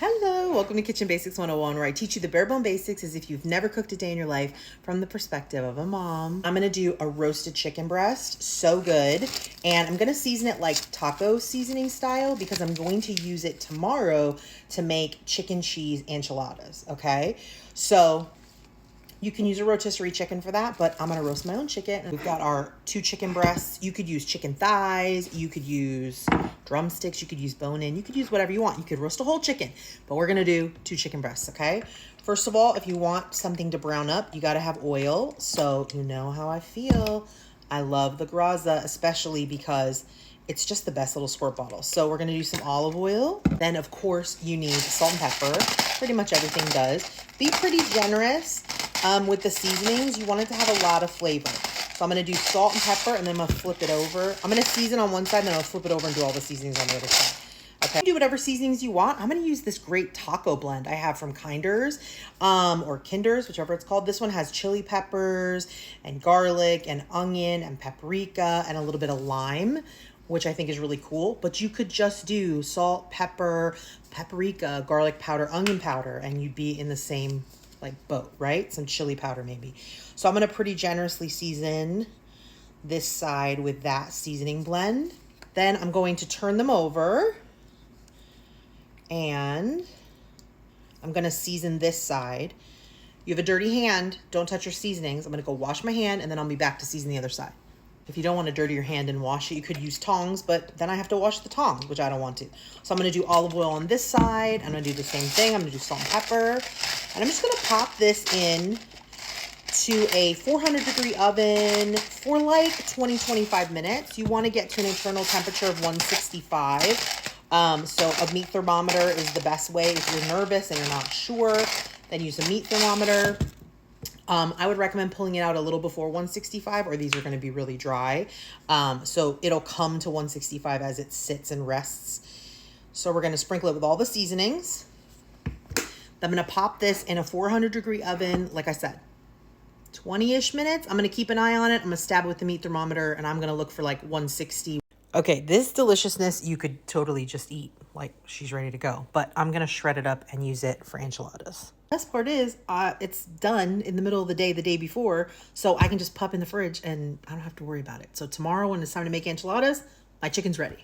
Hello, welcome to Kitchen Basics 101, where I teach you the bare bone basics as if you've never cooked a day in your life from the perspective of a mom. I'm gonna do a roasted chicken breast, so good. And I'm gonna season it like taco seasoning style because I'm going to use it tomorrow to make chicken cheese enchiladas, okay? So you can use a rotisserie chicken for that, but I'm gonna roast my own chicken. We've got our 2 chicken breasts. You could use chicken thighs, you could use drumsticks, you could use bone-in, you could use whatever you want. You could roast a whole chicken, but we're gonna do 2 chicken breasts, okay? First of all, if you want something to brown up, you gotta have oil. So you know how I feel. I love the Graza, especially because it's just the best little squirt bottle. So we're gonna do some olive oil. Then of course you need salt and pepper. Pretty much everything does. Be pretty generous with the seasonings. You want it to have a lot of flavor. So I'm gonna do salt and pepper, and then I'm gonna flip it over. I'm gonna season on one side, and then I'll flip it over and do all the seasonings on the other side. Okay, do whatever seasonings you want. I'm gonna use this great taco blend I have from Kinder's or Kinder's, whichever it's called. This one has chili peppers and garlic and onion and paprika and a little bit of lime, which I think is really cool. But you could just do salt, pepper, paprika, garlic powder, onion powder, and you'd be in the same boat, right? Some chili powder maybe. So I'm gonna pretty generously season this side with that seasoning blend. Then I'm going to turn them over and I'm gonna season this side. You have a dirty hand, don't touch your seasonings. I'm gonna go wash my hand and then I'll be back to season the other side. If you don't want to dirty your hand and wash it, you could use tongs, but then I have to wash the tongs, which I don't want to. So I'm going to do olive oil on this side. I'm going to do the same thing. I'm going to do salt and pepper. And I'm just going to pop this in to a 400-degree oven for like 20-25 minutes. You want to get to an internal temperature of 165. So a meat thermometer is the best way. If you're nervous and you're not sure, then use a meat thermometer. I would recommend pulling it out a little before 165, or these are going to be really dry. So it'll come to 165 as it sits and rests. So we're going to sprinkle it with all the seasonings. I'm going to pop this in a 400-degree oven, like I said, 20-ish minutes. I'm going to keep an eye on it. I'm going to stab it with the meat thermometer, and I'm going to look for like 160. Okay, this deliciousness you could totally just eat, like she's ready to go. But I'm going to shred it up and use it for enchiladas. Best part is it's done in the middle of the day before, so I can just pop in the fridge and I don't have to worry about it. So tomorrow when it's time to make enchiladas, my chicken's ready.